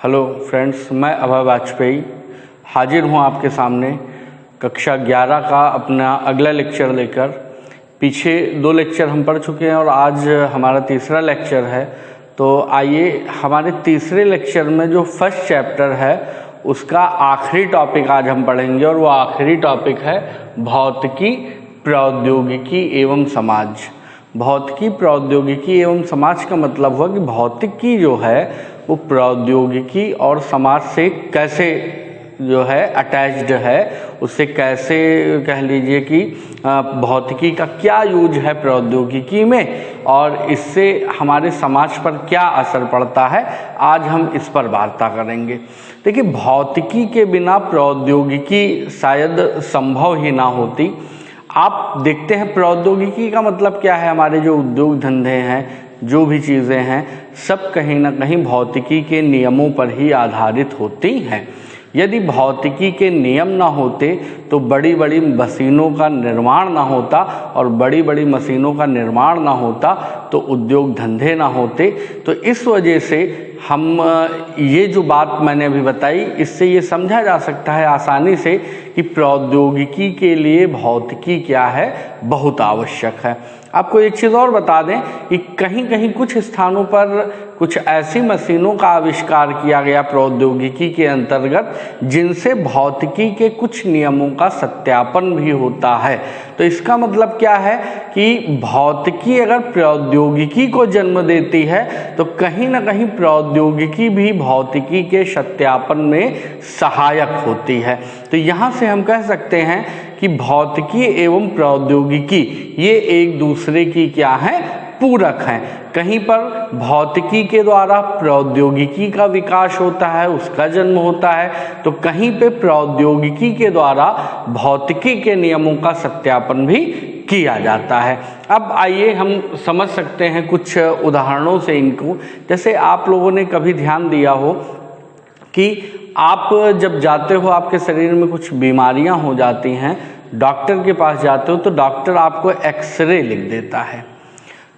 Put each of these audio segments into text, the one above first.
Hello friends, मैं अभय वाजपेयी हाजिर हूँ आपके सामने कक्षा 11 का अपना अगला लेक्चर लेकर। पीछे 2 लेक्चर हम पढ़ चुके हैं और आज हमारा तीसरा लेक्चर है। तो आइए हमारे तीसरे लेक्चर में जो फर्स्ट चैप्टर है उसका आखिरी टॉपिक आज हम पढ़ेंगे और वो आखिरी टॉपिक है भौतिकी, प्रौद्योगिकी एवं समाज। भौतिकी, प्रौद्योगिकी एवं समाज का मतलब हुआ कि भौतिकी जो है वो प्रौद्योगिकी और समाज से कैसे जो है अटैच्ड है, उससे कैसे कह लीजिए कि भौतिकी का क्या यूज है प्रौद्योगिकी में और इससे हमारे समाज पर क्या असर पड़ता है, आज हम इस पर वार्ता करेंगे। देखिए, भौतिकी के बिना प्रौद्योगिकी शायद संभव ही ना होती। आप देखते हैं प्रौद्योगिकी का मतलब क्या है। हमारे जो उद्योग धंधे हैं, जो भी चीज़ें हैं, सब कहीं ना कहीं भौतिकी के नियमों पर ही आधारित होती हैं। यदि भौतिकी के नियम ना होते तो बड़ी बड़ी मशीनों का निर्माण ना होता और बड़ी बड़ी मशीनों का निर्माण ना होता तो उद्योग धंधे ना होते। तो इस वजह से हम ये जो बात मैंने अभी बताई, इससे ये समझा जा सकता है आसानी से कि प्रौद्योगिकी के लिए भौतिकी क्या है, बहुत आवश्यक है। आपको एक चीज़ और बता दें कि कहीं कहीं कुछ स्थानों पर कुछ ऐसी मशीनों का आविष्कार किया गया प्रौद्योगिकी के अंतर्गत जिनसे भौतिकी के कुछ नियमों का सत्यापन भी होता है। तो इसका मतलब क्या है कि भौतिकी अगर प्रौद्योगिकी को जन्म देती है तो कहीं ना कहीं प्रौद्योगिकी भी भौतिकी के सत्यापन में सहायक होती है। तो यहाँ से हम कह सकते हैं कि भौतिकी एवं प्रौद्योगिकी ये एक दूसरे की क्या है, पूरक हैं। कहीं पर भौतिकी के द्वारा प्रौद्योगिकी का विकास होता है, उसका जन्म होता है, तो कहीं पे प्रौद्योगिकी के द्वारा भौतिकी के नियमों का सत्यापन भी किया जाता है। अब आइए हम समझ सकते हैं कुछ उदाहरणों से इनको। जैसे आप लोगों ने कभी ध्यान दिया हो कि आप जब जाते हो, आपके शरीर में कुछ बीमारियां हो जाती हैं, डॉक्टर के पास जाते हो तो डॉक्टर आपको एक्सरे लिख देता है।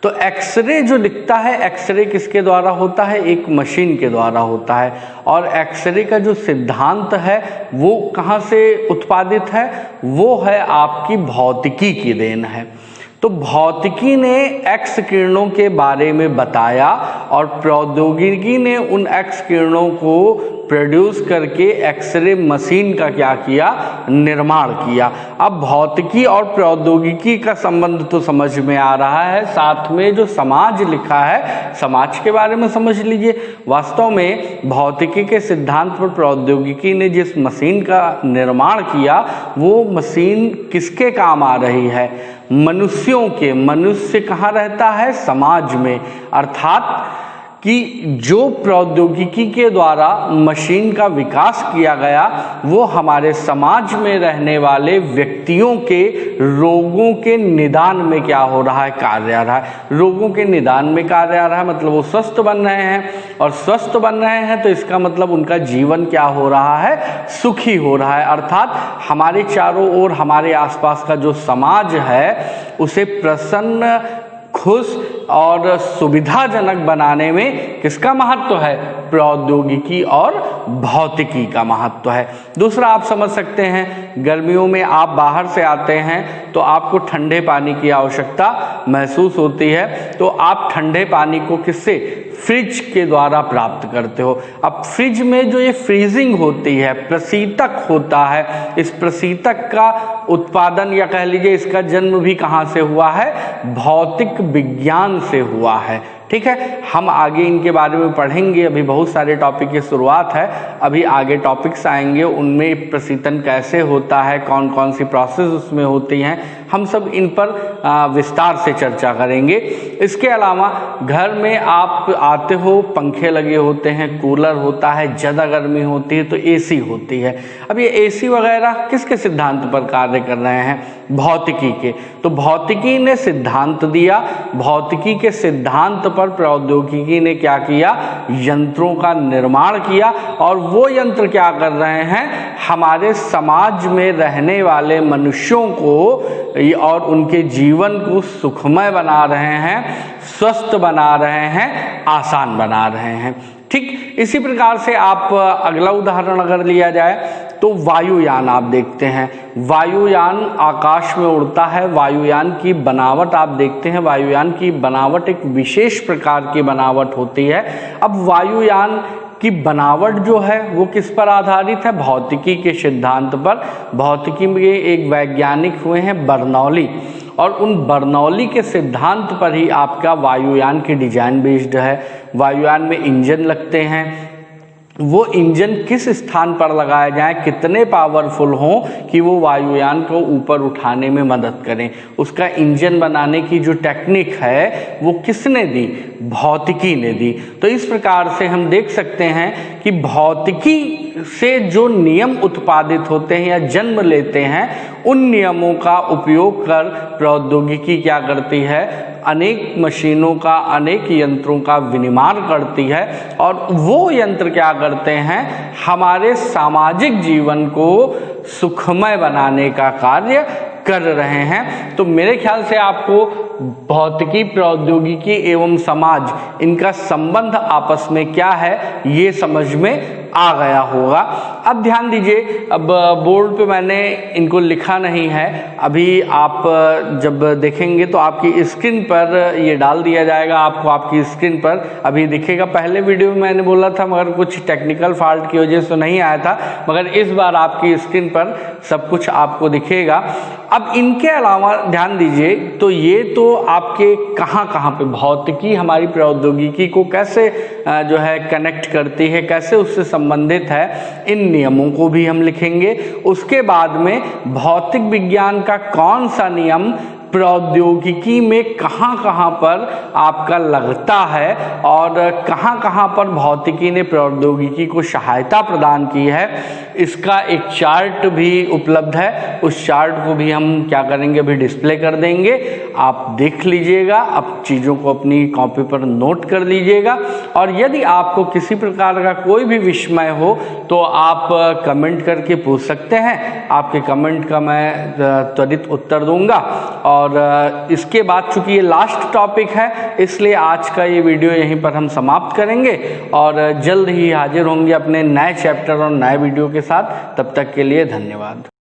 तो एक्सरे जो लिखता है, एक्सरे किसके द्वारा होता है, एक मशीन के द्वारा होता है। और एक्सरे का जो सिद्धांत है वो कहाँ से उत्पादित है, वो है आपकी भौतिकी की देन है। तो भौतिकी ने एक्स किरणों के बारे में बताया और प्रौद्योगिकी ने उन एक्स किरणों को प्रोड्यूस करके एक्सरे मशीन का क्या किया, निर्माण किया। अब भौतिकी और प्रौद्योगिकी का संबंध तो समझ में आ रहा है, साथ में जो समाज लिखा है, समाज के बारे में समझ लीजिए। वास्तव में भौतिकी के सिद्धांत पर प्रौद्योगिकी ने जिस मशीन का निर्माण किया वो मशीन किसके काम आ रही है, मनुष्यों के। मनुष्य कहाँ रहता है, समाज में। अर्थात कि जो प्रौद्योगिकी के द्वारा मशीन का विकास किया गया वो हमारे समाज में रहने वाले व्यक्तियों के रोगों के निदान में क्या हो रहा है, कार्य आ रहा है। रोगों के निदान में कार्य आ रहा है मतलब वो स्वस्थ बन रहे हैं, और स्वस्थ बन रहे हैं तो इसका मतलब उनका जीवन क्या हो रहा है, सुखी हो रहा है। अर्थात हमारे चारों ओर हमारे आसपास का जो समाज है उसे प्रसन्न, खुश और सुविधाजनक बनाने में किसका महत्व है, प्रौद्योगिकी और भौतिकी का महत्व है। दूसरा आप समझ सकते हैं, गर्मियों में आप बाहर से आते हैं तो आपको ठंडे पानी की आवश्यकता महसूस होती है, तो आप ठंडे पानी को किससे, फ्रिज के द्वारा प्राप्त करते हो। अब फ्रिज में जो ये फ्रीजिंग होती है, प्रशीतक होता है, इस प्रशीतक का उत्पादन या कह लीजिए इसका जन्म भी कहाँ से हुआ है, भौतिक विज्ञान से हुआ है। ठीक है, हम आगे इनके बारे में पढ़ेंगे। अभी बहुत सारे टॉपिक की शुरुआत है, अभी आगे टॉपिक्स आएंगे, उनमें प्रशीतन कैसे होता है, कौन कौन सी प्रोसेस उसमें होती हैं, हम सब इन पर विस्तार से चर्चा करेंगे। इसके अलावा घर में आप आते हो, पंखे लगे होते हैं, कूलर होता है, ज़्यादा गर्मी होती है तो एसी होती है। अब ये एसी वगैरह किसके सिद्धांत पर कार्य कर रहे हैं, भौतिकी के। तो भौतिकी ने सिद्धांत दिया, भौतिकी के सिद्धांत पर प्रौद्योगिकी ने क्या किया, यंत्रों का निर्माण किया, और वो यंत्र क्या कर रहे हैं, हमारे समाज में रहने वाले मनुष्यों को और उनके जीवन को सुखमय बना रहे हैं, स्वस्थ बना रहे हैं, आसान बना रहे हैं। ठीक इसी प्रकार से आप अगला उदाहरण अगर लिया जाए तो वायुयान आप देखते हैं। वायुयान आकाश में उड़ता है। वायुयान की बनावट आप देखते हैं। वायुयान की बनावट एक विशेष प्रकार की बनावट होती है। अब वायुयान की बनावट जो है वो किस पर आधारित है? भौतिकी के सिद्धांत पर। भौतिकी में एक वैज्ञानिक हुए हैं बर्नौली, और उन बर्नौली के सिद्धांत पर ही आपका वायुयान की डिजाइन बेस्ड है। वायुयान में इंजन लगते हैं। वो इंजन किस स्थान पर लगाए जाएं, कितने पावरफुल हों कि वो वायुयान को ऊपर उठाने में मदद करें, उसका इंजन बनाने की जो टेक्निक है वो किसने दी? भौतिकी ने दी। तो इस प्रकार से हम देख सकते हैं कि भौतिकी से जो नियम उत्पादित होते हैं या जन्म लेते हैं, उन नियमों का उपयोग कर प्रौद्योगिकी क्या करती है? अनेक मशीनों का, अनेक यंत्रों का विनिर्माण करती है, और वो यंत्र क्या करते हैं? हमारे सामाजिक जीवन को सुखमय बनाने का कार्य कर रहे हैं। तो मेरे ख्याल से आपको भौतिकी, प्रौद्योगिकी एवं समाज, इनका संबंध आपस में क्या है ये समझ में आ गया होगा। अब ध्यान दीजिए, अब बोर्ड पे मैंने इनको लिखा नहीं है, अभी आप जब देखेंगे तो आपकी स्क्रीन पर ये डाल दिया जाएगा। आपको आपकी स्क्रीन पर अभी दिखेगा। पहले वीडियो में मैंने बोला था मगर कुछ टेक्निकल फॉल्ट की वजह से नहीं आया था, मगर इस बार आपकी स्क्रीन पर सब कुछ आपको दिखेगा। अब इनके अलावा ध्यान दीजिए, तो ये तो आपके कहाँ पे भौतिकी हमारी प्रौद्योगिकी को कैसे जो है कनेक्ट करती है, कैसे उससे संबंधित है, इन नियमों को भी हम लिखेंगे। उसके बाद में भौतिक विज्ञान का कौन सा नियम प्रौद्योगिकी में कहाँ पर आपका लगता है, और कहाँ पर भौतिकी ने प्रौद्योगिकी को सहायता प्रदान की है, इसका एक चार्ट भी उपलब्ध है। उस चार्ट को भी हम क्या करेंगे, अभी डिस्प्ले कर देंगे। आप देख लीजिएगा, आप चीज़ों को अपनी कॉपी पर नोट कर लीजिएगा, और यदि आपको किसी प्रकार का कोई भी विस्मय हो तो आप कमेंट करके पूछ सकते हैं। आपके कमेंट का मैं त्वरित उत्तर दूंगा। और इसके बाद चूंकि ये लास्ट टॉपिक है, इसलिए आज का ये वीडियो यहीं पर हम समाप्त करेंगे, और जल्द ही हाजिर होंगे अपने नए चैप्टर और नए वीडियो के साथ। तब तक के लिए धन्यवाद।